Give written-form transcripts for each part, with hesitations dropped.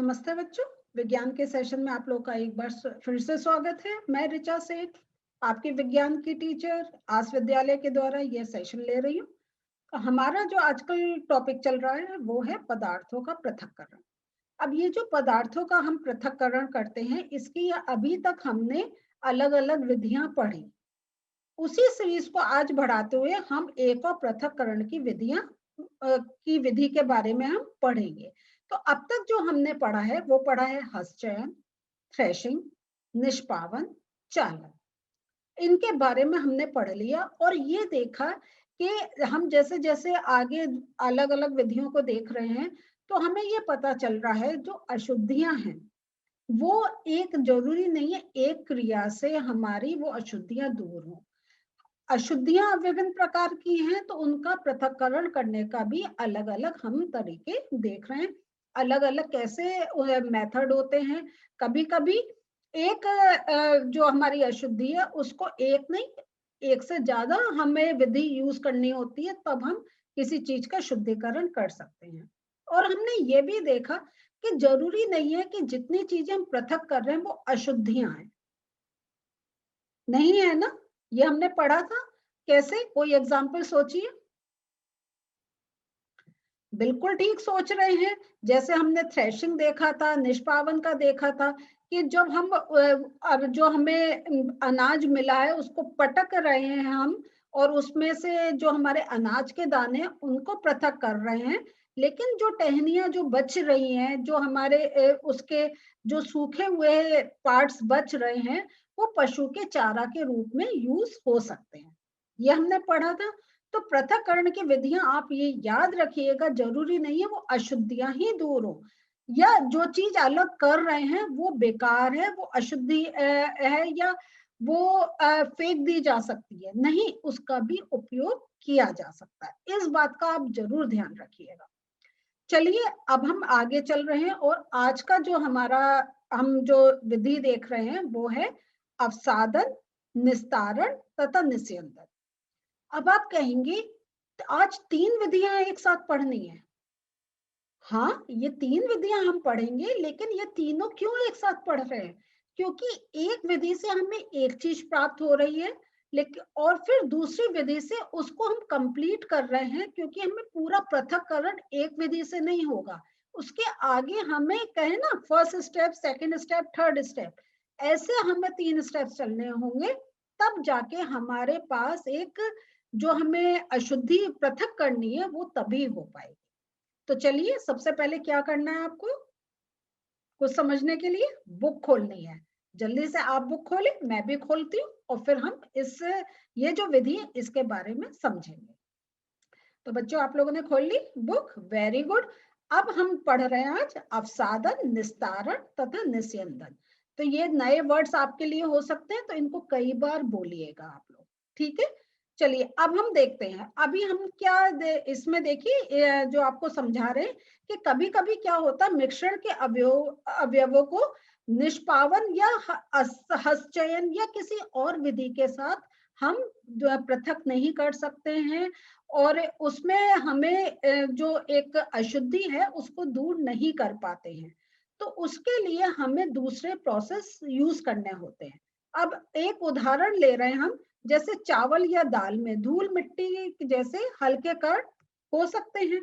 नमस्ते बच्चों। विज्ञान के सेशन में आप लोग का एक बार फिर से स्वागत है। मैं ऋचा सेठ, आपकी विज्ञान की टीचर, आस विद्यालय के द्वारा यह सेशन ले रही हूँ। हमारा जो आजकल टॉपिक चल रहा है वो है पदार्थों का पृथक्करण। अब ये जो पदार्थों का हम पृथक्करण करते हैं, इसकी अभी तक हमने अलग अलग विधियां पढ़ी। उसी सीरीज को आज बढ़ाते हुए हम एक और पृथक्करण की विधि के बारे में हम पढ़ेंगे। तो अब तक जो हमने पढ़ा है वो पढ़ा है हस्तचयन, थ्रेशिंग, निष्पावन, चालन। इनके बारे में हमने पढ़ लिया और ये देखा कि हम जैसे जैसे आगे अलग अलग विधियों को देख रहे हैं तो हमें ये पता चल रहा है जो अशुद्धियां हैं वो एक जरूरी नहीं है एक क्रिया से हमारी वो अशुद्धियां दूर हो। अशुद्धियां विभिन्न प्रकार की हैं तो उनका पृथक्करण करने का भी अलग अलग हम तरीके देख रहे हैं। अलग अलग कैसे मेथड होते हैं। कभी कभी एक जो हमारी अशुद्धि है उसको एक नहीं, एक से ज्यादा हमें विधि यूज करनी होती है, तब हम किसी चीज का शुद्धिकरण कर सकते हैं। और हमने ये भी देखा कि जरूरी नहीं है कि जितनी चीजें हम पृथक कर रहे हैं वो अशुद्धियां हैं। नहीं है ना? ये हमने पढ़ा था। कैसे? कोई एग्जाम्पल सोचिए। बिल्कुल ठीक सोच रहे हैं। जैसे हमने थ्रेशिंग देखा था, निष्पावन का देखा था कि जब हम अब जो हमें अनाज मिला है उसको पटक रहे हैं हम, और उसमें से जो हमारे अनाज के दाने उनको पृथक कर रहे हैं, लेकिन जो टहनियां जो बच रही हैं, जो हमारे उसके जो सूखे हुए पार्ट्स बच रहे हैं, वो पशु के चारा के रूप में यूज हो सकते हैं। ये हमने पढ़ा था। तो पृथक्करण की विधियां आप ये याद रखिएगा, जरूरी नहीं है वो अशुद्धियां ही दूर हो, या जो चीज अलग कर रहे हैं वो बेकार है, वो अशुद्धि है, या वो फेंक दी जा सकती है। नहीं, उसका भी उपयोग किया जा सकता है। इस बात का आप जरूर ध्यान रखिएगा। चलिए अब हम आगे चल रहे हैं और आज का जो हम जो विधि देख रहे हैं वो है अवसादन, निस्तारण तथा निस्यंदन। अब आप कहेंगे आज 3 विधियां एक साथ पढ़नी है। हाँ, ये 3 विधियां हम पढ़ेंगे, लेकिन ये तीनों क्यों एक साथ पढ़ रहे हैं? क्योंकि एक विधि से हमें एक चीज प्राप्त हो रही है, लेकिन और फिर दूसरी विधि से उसको हम कंप्लीट कर रहे हैं, क्योंकि हमें पूरा पृथक्करण एक विधि से नहीं होगा। उसके आगे हमें कहे ना, first step, second step, third step, ऐसे हमें 3 स्टेप चलने होंगे, तब जाके हमारे पास एक जो हमें अशुद्धि पृथक करनी है वो तभी हो पाएगी। तो चलिए सबसे पहले क्या करना है आपको, कुछ समझने के लिए बुक खोलनी है। जल्दी से आप बुक खोलें, मैं भी खोलती हूँ, और फिर हम ये जो विधि है इसके बारे में समझेंगे। तो बच्चों आप लोगों ने खोल ली बुक, वेरी गुड। अब हम पढ़ रहे हैं आज अवसादन, निस्तारण तथा निस्यंदन। तो ये नए वर्ड्स आपके लिए हो सकते हैं, तो इनको कई बार बोलिएगा आप लोग, ठीक है? चलिए अब हम देखते हैं। अभी हम इसमें देखिए जो आपको समझा रहे हैं कि कभी कभी क्या होता है, मिश्रण के अवयवों को निष्पावन या हस्तचयन या किसी और विधि के साथ हम पृथक नहीं कर सकते हैं, और उसमें हमें जो एक अशुद्धि है उसको दूर नहीं कर पाते हैं। तो उसके लिए हमें दूसरे प्रोसेस यूज करने होते हैं। अब एक उदाहरण ले रहे हैं हम, जैसे चावल या दाल में धूल मिट्टी जैसे हल्के कण हो सकते हैं।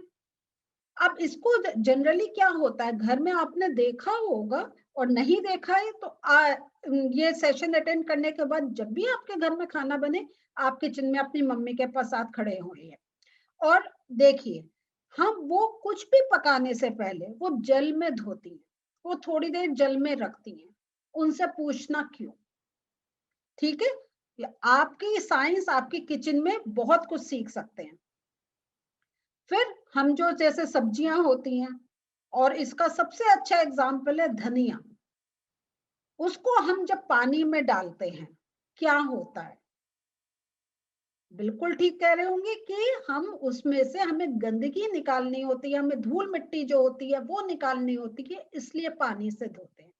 अब इसको जनरली क्या होता है, घर में आपने देखा होगा, और नहीं देखा है तो ये सेशन अटेंड करने के बाद जब भी आपके घर में खाना बने, आप किचन में अपनी मम्मी के पास साथ खड़े होइए और देखिए, हम वो कुछ भी पकाने से पहले वो जल में धोती हैं, वो थोड़ी देर जल में रखती हैं। उनसे पूछना क्यों? ठीक है? आपकी साइंस आपकी किचन में बहुत कुछ सीख सकते हैं। फिर हम जो जैसे सब्जियां होती हैं, और इसका सबसे अच्छा एग्जाम्पल है धनिया। उसको हम जब पानी में डालते हैं क्या होता है? बिल्कुल ठीक कह रहे होंगे कि हम उसमें से हमें गंदगी निकालनी होती है, हमें धूल मिट्टी जो होती है वो निकालनी होती है, इसलिए पानी से धोते हैं।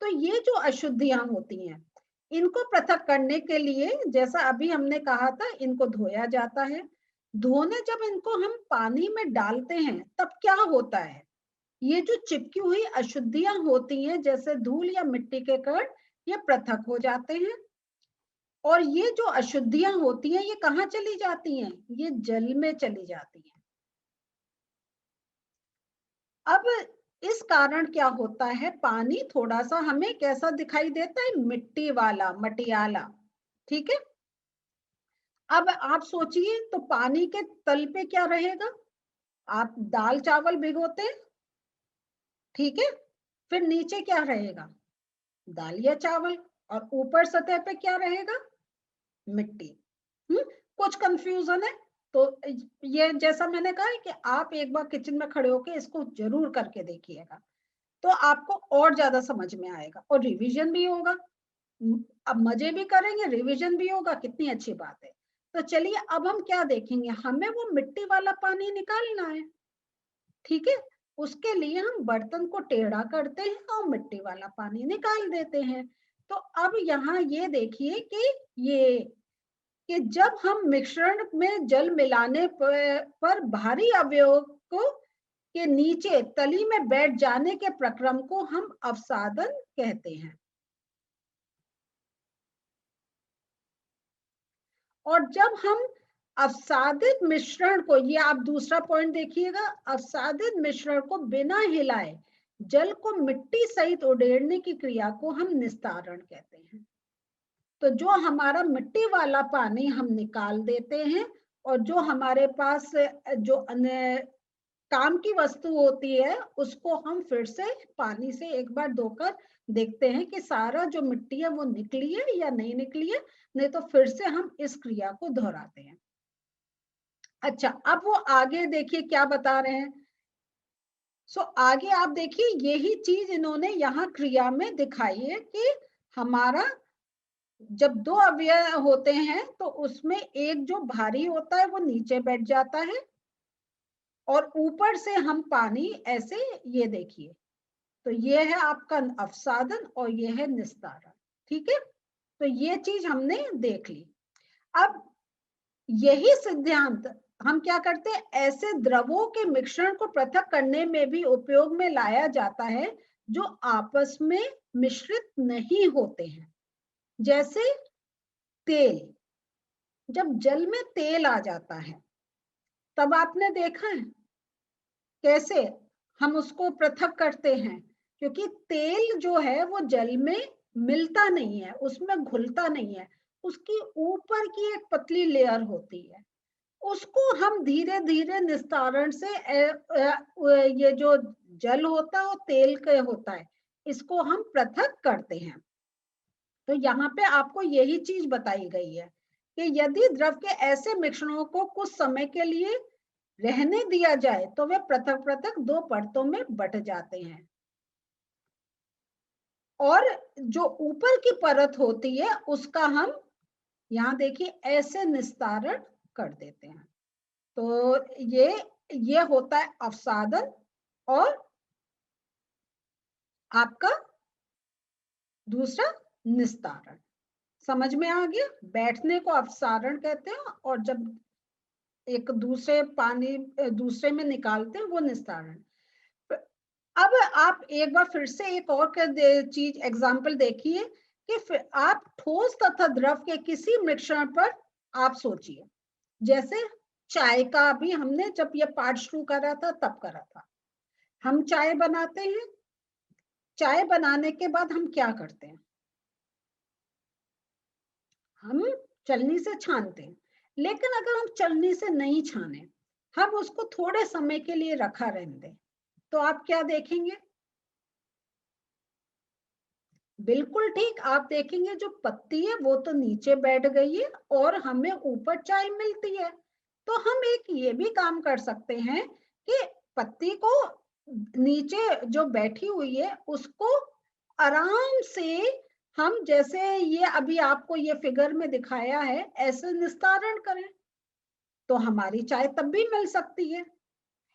तो ये जो अशुद्धियां होती हैं, इनको पृथक करने के लिए जैसा अभी हमने कहा था, इनको धोया जाता है। धोने जब इनको हम पानी में डालते हैं तब क्या होता है, ये जो चिपकी हुई अशुद्धियां होती हैं जैसे धूल या मिट्टी के कण, ये पृथक हो जाते हैं। और ये जो अशुद्धियां होती हैं ये कहाँ चली जाती हैं? ये जल में चली जाती हैं। अब इस कारण क्या होता है, पानी थोड़ा सा हमें कैसा दिखाई देता है? मिट्टी वाला, मटियाला। ठीक है। अब आप सोचिए तो पानी के तल पे क्या रहेगा? आप दाल चावल भिगोते हैं, ठीक है, फिर नीचे क्या रहेगा? दाल या चावल, और ऊपर सतह पे क्या रहेगा? मिट्टी। कुछ कंफ्यूजन है तो ये जैसा मैंने कहा है कि आप एक बार किचन में खड़े होके इसको जरूर करके देखिएगा, तो आपको और ज्यादा समझ में आएगा और रिवीजन भी होगा। अब मजे भी करेंगे, रिवीजन भी होगा, कितनी अच्छी बात है। तो चलिए अब हम क्या देखेंगे, हमें वो मिट्टी वाला पानी निकालना है। ठीक है, उसके लिए हम बर्तन को टेढ़ा करते हैं और मिट्टी वाला पानी निकाल देते हैं। तो अब यहाँ ये देखिए कि जब हम मिश्रण में जल मिलाने पर भारी अवयव को के नीचे तली में बैठ जाने के प्रक्रम को हम अवसादन कहते हैं। और जब हम अवसादित मिश्रण को, ये आप दूसरा पॉइंट देखिएगा, अवसादित मिश्रण को बिना हिलाए जल को मिट्टी सहित उडेरने की क्रिया को हम निस्तारण कहते हैं। तो जो हमारा मिट्टी वाला पानी हम निकाल देते हैं और जो हमारे पास जो काम की वस्तु होती है उसको हम फिर से पानी से एक बार धोकर देखते हैं कि सारा जो मिट्टी है वो निकली है या नहीं निकली है, नहीं तो फिर से हम इस क्रिया को दोहराते हैं। अच्छा, अब वो आगे देखिए क्या बता रहे हैं। आगे आप देखिए यही चीज इन्होंने यहाँ क्रिया में दिखाई है कि हमारा जब दो अवयव होते हैं तो उसमें एक जो भारी होता है वो नीचे बैठ जाता है और ऊपर से हम पानी ऐसे, ये देखिए, तो ये है आपका अवसादन और ये है निस्तारण। ठीक है, तो ये चीज हमने देख ली। अब यही सिद्धांत हम क्या करते हैं, ऐसे द्रवों के मिश्रण को पृथक करने में भी उपयोग में लाया जाता है जो आपस में मिश्रित नहीं होते हैं। जैसे तेल, जब जल में तेल आ जाता है तब आपने देखा है कैसे हम उसको पृथक करते हैं, क्योंकि तेल जो है वो जल में मिलता नहीं है, उसमें घुलता नहीं है, उसकी ऊपर की एक पतली लेयर होती है, उसको हम धीरे धीरे निस्तारण से ये जो जल होता है वो तेल का होता है, इसको हम पृथक करते हैं। तो यहाँ पे आपको यही चीज बताई गई है कि यदि द्रव के ऐसे मिश्रणों को कुछ समय के लिए रहने दिया जाए तो वे पृथक पृथक दो परतों में बट जाते हैं और जो ऊपर की परत होती है उसका हम यहाँ देखिए ऐसे निस्तारण कर देते हैं। तो ये होता है अवसादन और आपका दूसरा निस्तारण। समझ में आ गया? बैठने को अवसारण कहते हैं और जब एक दूसरे पानी दूसरे में निकालते हैं वो निस्तारण। अब आप एक बार फिर से एक और चीज एग्जाम्पल देखिए कि आप ठोस तथा द्रव के किसी मिश्रण पर आप सोचिए, जैसे चाय का भी हमने जब ये पाठ शुरू करा था तब करा था। हम चाय बनाते हैं, चाय बनाने के बाद हम क्या करते हैं, हम चलनी से छानते हैं। लेकिन अगर हम चलनी से नहीं छाने, हम उसको थोड़े समय के लिए रखा रहने दें, तो आप क्या देखेंगे? बिल्कुल ठीक, आप देखेंगे जो पत्ती है वो तो नीचे बैठ गई है और हमें ऊपर चाय मिलती है। तो हम एक ये भी काम कर सकते हैं कि पत्ती को नीचे जो बैठी हुई है उसको आराम से हम, जैसे ये अभी आपको ये फिगर में दिखाया है, ऐसे निस्तारण करें तो हमारी चाय तब भी मिल सकती है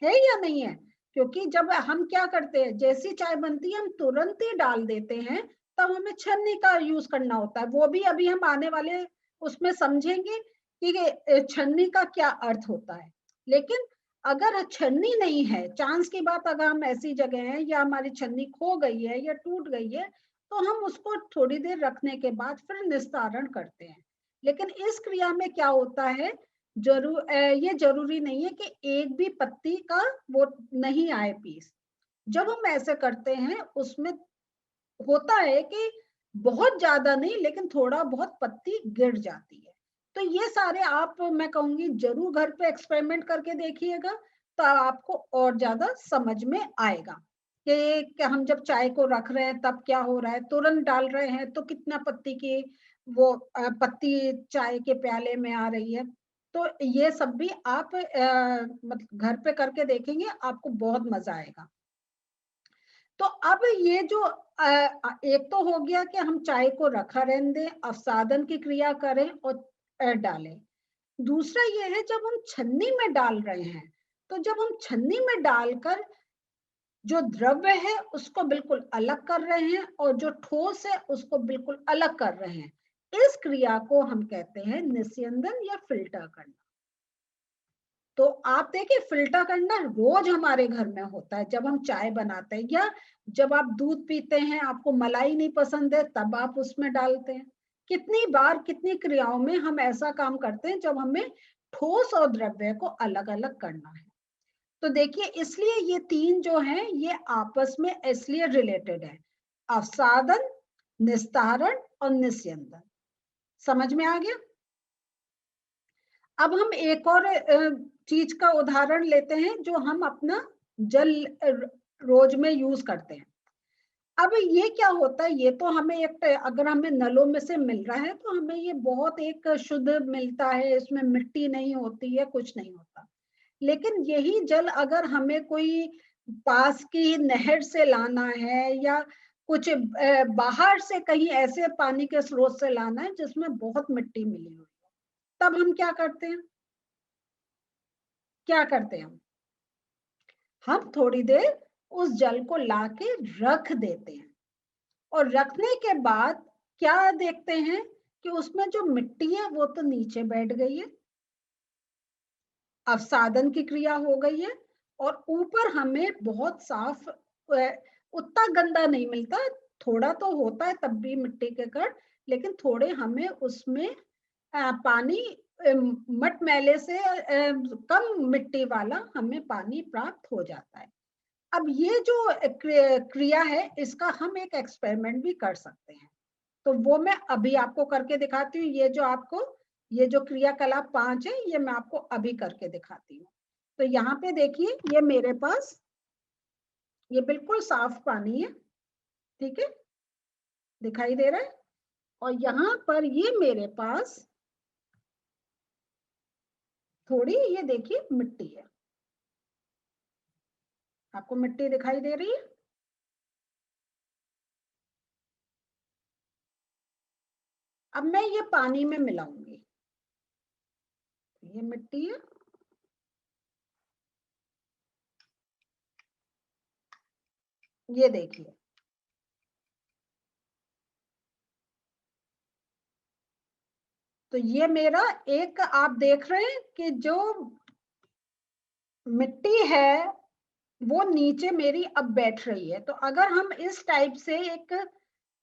या नहीं है? क्योंकि जब हम क्या करते हैं, जैसी चाय बनती है हम तुरंत ही डाल देते हैं, तब हमें छन्नी का यूज करना होता है। वो भी अभी हम आने वाले उसमें समझेंगे कि छन्नी का क्या अर्थ होता है। लेकिन अगर छन्नी नहीं है, चांस की बात, अगर हम ऐसी जगह हैं या हमारी छन्नी खो गई है या टूट गई है, तो हम उसको थोड़ी देर रखने के बाद फिर निस्तारण करते हैं। लेकिन इस क्रिया में क्या होता है, ये जरूरी नहीं है कि एक भी पत्ती का वो नहीं आए पीस। जब हम ऐसे करते हैं उसमें होता है कि बहुत ज्यादा नहीं, लेकिन थोड़ा बहुत पत्ती गिर जाती है। तो ये सारे आप, मैं कहूंगी जरूर घर पे एक्सपेरिमेंट करके देखिएगा, तो आपको और ज्यादा समझ में आएगा कि हम जब चाय को रख रहे हैं तब क्या हो रहा है, तुरंत डाल रहे हैं तो कितना पत्ती की वो पत्ती चाय के प्याले में आ रही है। तो ये सब भी आप मतलब घर पे करके देखेंगे, आपको बहुत मजा आएगा। तो अब ये जो एक तो हो गया कि हम चाय को रखा रहने दें, अवसादन की क्रिया करें और डालें। दूसरा ये है जब हम छन्नी में डाल रहे हैं, तो जब हम छन्नी में डालकर जो द्रव्य है उसको बिल्कुल अलग कर रहे हैं और जो ठोस है उसको बिल्कुल अलग कर रहे हैं, इस क्रिया को हम कहते हैं निस्यंदन या फिल्टर करना। तो आप देखिए, फिल्टर करना रोज हमारे घर में होता है। जब हम चाय बनाते हैं या जब आप दूध पीते हैं, आपको मलाई नहीं पसंद है, तब आप उसमें डालते हैं। कितनी बार, कितनी क्रियाओं में हम ऐसा काम करते हैं जब हमें ठोस और द्रव्य को अलग अलग करना है। तो देखिए, इसलिए ये तीन जो हैं ये आपस में इसलिए रिलेटेड है, अवसादन, निस्तारण और निस्यंदन। समझ में आ गया? अब हम एक और चीज का उदाहरण लेते हैं जो हम अपना जल रोज में यूज करते हैं। अब ये क्या होता है, ये तो हमें एक, अगर हमें नलों में से मिल रहा है तो हमें ये बहुत एक शुद्ध मिलता है, इसमें मिट्टी नहीं होती है, कुछ नहीं होता। लेकिन यही जल अगर हमें कोई पास की नहर से लाना है या कुछ बाहर से कहीं ऐसे पानी के स्रोत से लाना है जिसमें बहुत मिट्टी मिली हुई है, तब हम क्या करते हैं, क्या करते हैं हम थोड़ी देर उस जल को लाके रख देते हैं, और रखने के बाद क्या देखते हैं कि उसमें जो मिट्टी है वो तो नीचे बैठ गई है, अवसादन की क्रिया हो गई है, और ऊपर हमें बहुत साफ, उतना गंदा नहीं मिलता, थोड़ा तो होता है तब भी मिट्टी के कण, लेकिन थोड़े हमें उसमें पानी मट मैले से कम मिट्टी वाला हमें पानी प्राप्त हो जाता है। अब ये जो क्रिया है इसका हम एक एक्सपेरिमेंट भी कर सकते हैं, तो वो मैं अभी आपको करके दिखाती हूँ। ये जो आपको, ये जो क्रियाकलाप 5 है ये मैं आपको अभी करके दिखाती हूँ। तो यहाँ पे देखिए, ये मेरे पास ये बिल्कुल साफ पानी है, ठीक है, दिखाई दे रहा है, और यहाँ पर ये मेरे पास थोड़ी, ये देखिए मिट्टी है, आपको मिट्टी दिखाई दे रही है। अब मैं ये पानी में मिलाऊंगी, ये मिट्टी है, ये देखिए, तो ये मेरा एक, आप देख रहे हैं कि जो मिट्टी है वो नीचे मेरी अब बैठ रही है। तो अगर हम इस टाइप से एक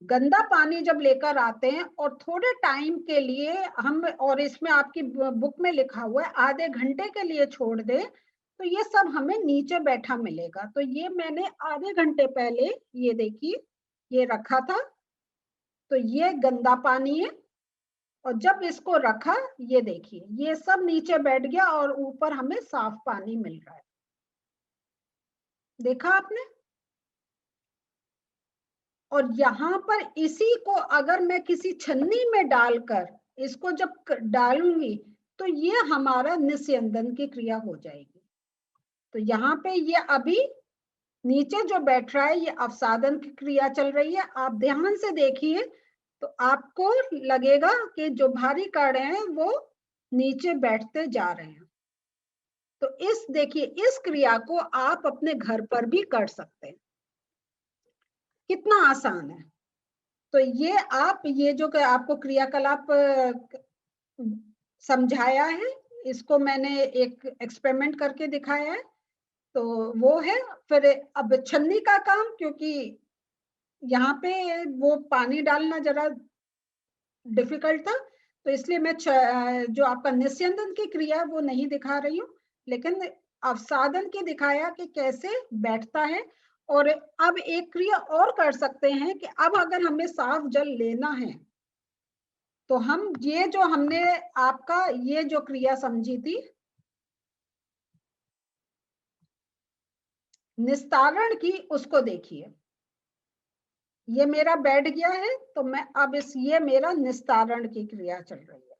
गंदा पानी जब लेकर आते हैं और थोड़े टाइम के लिए हम, और इसमें आपकी बुक में लिखा हुआ है आधे घंटे के लिए छोड़ दे, तो ये सब हमें नीचे बैठा मिलेगा। तो ये मैंने आधे घंटे पहले, ये देखिए, ये रखा था, तो ये गंदा पानी है, और जब इसको रखा, ये देखिए ये सब नीचे बैठ गया और ऊपर हमें साफ पानी मिल रहा है। देखा आपने? और यहाँ पर इसी को अगर मैं किसी छन्नी में डालकर इसको जब डालूंगी, तो ये हमारा निस्यंदन की क्रिया हो जाएगी। तो यहाँ पे ये अभी नीचे जो बैठ रहा है ये अवसादन की क्रिया चल रही है, आप ध्यान से देखिए, तो आपको लगेगा कि जो भारी कण हैं वो नीचे बैठते जा रहे हैं। तो इस, देखिए, इस क्रिया को आप अपने घर पर भी कर सकते हैं, कितना आसान है। तो ये आप, ये जो आपको क्रियाकलाप समझाया है, इसको मैंने एक एक्सपेरिमेंट करके दिखाया है, तो वो है। फिर अब छन्नी का काम, क्योंकि यहाँ पे वो पानी डालना जरा डिफिकल्ट था, तो इसलिए मैं जो आपका निस्यंदन की क्रिया वो नहीं दिखा रही हूँ, लेकिन अवसादन की दिखाया कि कैसे बैठता है। और अब एक क्रिया और कर सकते हैं कि अब अगर हमें साफ जल लेना है, तो हम ये जो हमने आपका ये जो क्रिया समझी थी निस्तारण की, उसको देखिए। ये मेरा बैठ गया है, तो मैं अब ये मेरा निस्तारण की क्रिया चल रही है।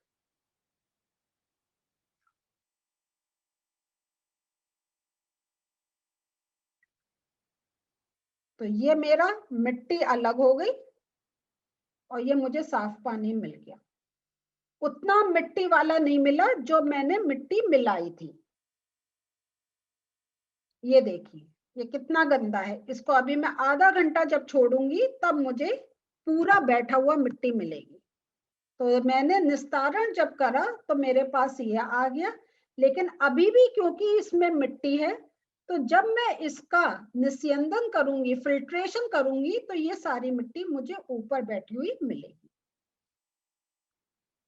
तो ये मेरा मिट्टी अलग हो गई और ये मुझे साफ पानी मिल गया। उतना मिट्टी वाला नहीं मिला जो मैंने मिट्टी मिलाई थी। ये देखिए ये कितना गंदा है। इसको अभी मैं आधा घंटा जब छोड़ूंगी तब मुझे पूरा बैठा हुआ मिट्टी मिलेगी। तो मैंने निस्तारण जब करा तो मेरे पास ये आ गया, लेकिन अभी भी क्योंकि इसमें मिट्टी है, तो जब मैं इसका निस्यंदन करूंगी, फिल्ट्रेशन करूंगी, तो ये सारी मिट्टी मुझे ऊपर बैठी हुई मिलेगी।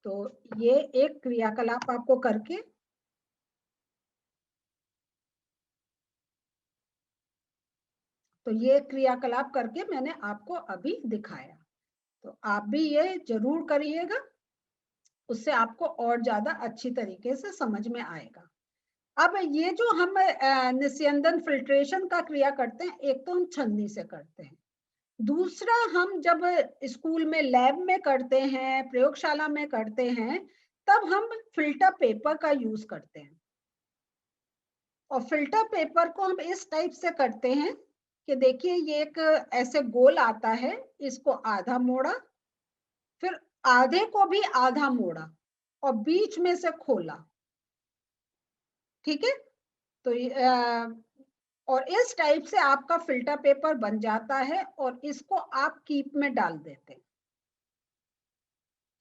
तो ये एक क्रियाकलाप आपको करके, तो ये क्रियाकलाप करके मैंने आपको अभी दिखाया। तो आप भी ये जरूर करिएगा, उससे आपको और ज्यादा अच्छी तरीके से समझ में आएगा। अब ये जो हम निस्यंदन फिल्ट्रेशन का क्रिया करते हैं, एक तो हम छन्नी से करते हैं, दूसरा हम जब स्कूल में लैब में करते हैं, प्रयोगशाला में करते हैं, तब हम फिल्टर पेपर का यूज करते हैं। और फिल्टर पेपर को हम इस टाइप से करते हैं कि देखिए ये एक ऐसे गोल आता है, इसको आधा मोड़ा, फिर आधे को भी आधा मोड़ा और बीच में से खोला। ठीक है, तो और इस टाइप से आपका फिल्टर पेपर बन जाता है और इसको आप कीप में डाल देते हैं।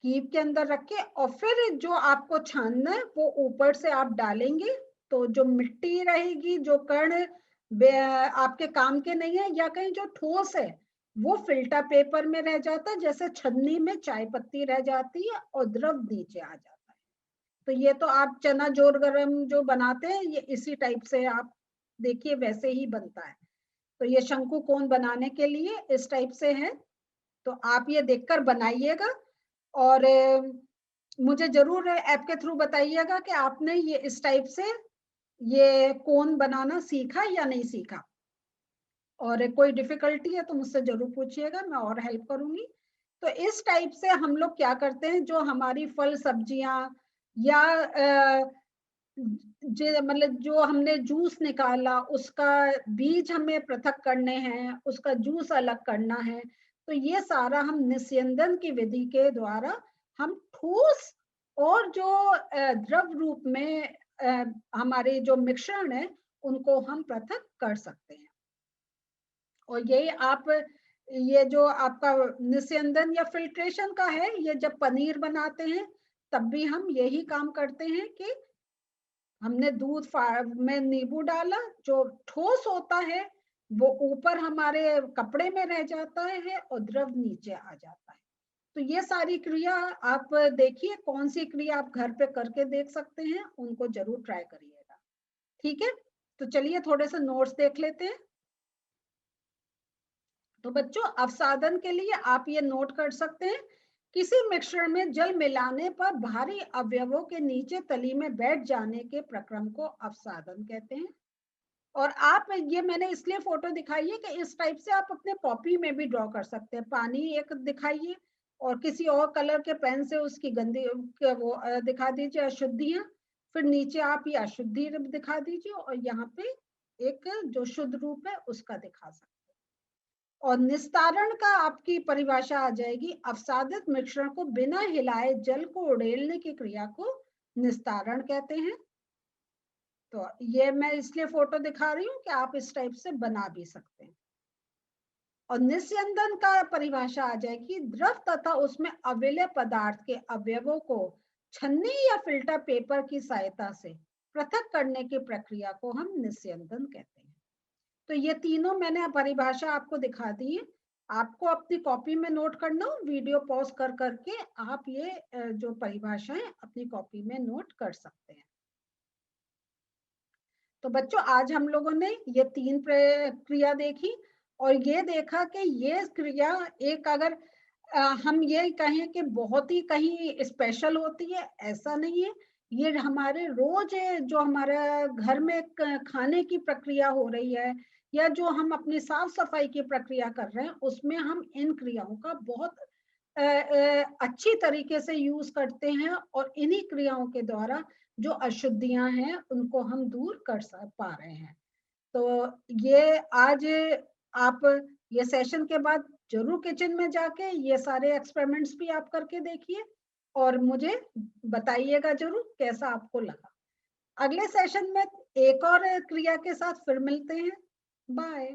कीप के अंदर रख के और फिर जो आपको छानना है वो ऊपर से आप डालेंगे, तो जो मिट्टी रहेगी, जो कण आपके काम के नहीं है या कहीं जो ठोस है, वो फिल्टर पेपर में रह जाता है, जैसे छन्नी में चाय पत्ती रह जाती है और द्रव नीचे आ जाता है। तो ये तो आप चना जोर गरम जो बनाते हैं, ये इसी टाइप से आप देखिए वैसे ही बनता है। तो ये शंकु कोण बनाने के लिए इस टाइप से है। तो आप ये देखकर बनाइएगा और मुझे जरूर ऐप के थ्रू बताइएगा कि आपने ये इस टाइप से ये कोन बनाना सीखा या नहीं सीखा। और कोई डिफिकल्टी है तो मुझसे जरूर पूछिएगा, मैं और हेल्प करूंगी। तो इस टाइप से हम लोग क्या करते हैं, जो हमारी फल सब्जियां या मतलब जो हमने जूस निकाला उसका बीज हमें पृथक करने हैं, उसका जूस अलग करना है, तो ये सारा हम निस्यंदन की विधि के द्वारा हम ठोस और जो द्रव रूप में हमारे जो मिश्रण है उनको हम पृथक कर सकते हैं। और यही आप ये जो आपका निस्यंदन या फिल्ट्रेशन का है, ये जब पनीर बनाते हैं तब भी हम यही काम करते हैं कि हमने दूध में नींबू डाला, जो ठोस होता है वो ऊपर हमारे कपड़े में रह जाता है और द्रव नीचे आ जाता है। तो ये सारी क्रिया आप देखिए, कौन सी क्रिया आप घर पे करके देख सकते हैं, उनको जरूर ट्राई करिएगा। ठीक है, तो चलिए थोड़े से नोट्स देख लेते हैं। तो बच्चों, अवसादन के लिए आप ये नोट कर सकते हैं, किसी मिश्रण में जल मिलाने पर भारी अवयवों के नीचे तली में बैठ जाने के प्रक्रम को अवसादन कहते हैं। और आप ये मैंने इसलिए फोटो दिखाई है कि इस टाइप से आप अपने कॉपी में भी ड्रॉ कर सकते हैं। पानी एक दिखाइए और किसी और कलर के पेन से उसकी गंदी वो दिखा दीजिए अशुद्धियां, फिर नीचे आप ये अशुद्धि दिखा दीजिए और यहाँ पे एक जो शुद्ध रूप है उसका दिखा सकते हैं। और निस्तारण का आपकी परिभाषा आ जाएगी, अवसादित मिश्रण को बिना हिलाए जल को उड़ेलने की क्रिया को निस्तारण कहते हैं। तो ये मैं इसलिए फोटो दिखा रही हूँ कि आप इस टाइप से बना भी सकते हैं। और निस्यंदन का परिभाषा आ जाएगी, द्रव तथा उसमें अविलय पदार्थ के अवयवों को छन्नी या फिल्टर पेपर की सहायता से पृथक करने की प्रक्रिया को हम निस्यंदन कहते हैं। तो ये तीनों मैंने परिभाषा आपको दिखा दी है। आपको अपनी कॉपी में नोट करना हो, वीडियो पॉज कर करके आप ये जो परिभाषाएं अपनी कॉपी में नोट कर सकते हैं। तो बच्चों आज हम लोगों ने ये 3 क्रिया देखी और ये देखा कि ये क्रिया एक अगर हम ये कहें कि बहुत ही कहीं स्पेशल होती है, ऐसा नहीं है। ये हमारे रोज जो हमारा घर में खाने की प्रक्रिया हो रही है या जो हम अपनी साफ सफाई की प्रक्रिया कर रहे हैं, उसमें हम इन क्रियाओं का बहुत अच्छी तरीके से यूज करते हैं और इन्हीं क्रियाओं के द्वारा जो अशुद्धियां हैं उनको हम दूर कर पा रहे हैं। तो ये आज आप ये सेशन के बाद जरूर किचन में जाके ये सारे एक्सपेरिमेंट्स भी आप करके देखिए और मुझे बताइएगा जरूर कैसा आपको लगा। अगले सेशन में एक और क्रिया के साथ फिर मिलते हैं। बाय।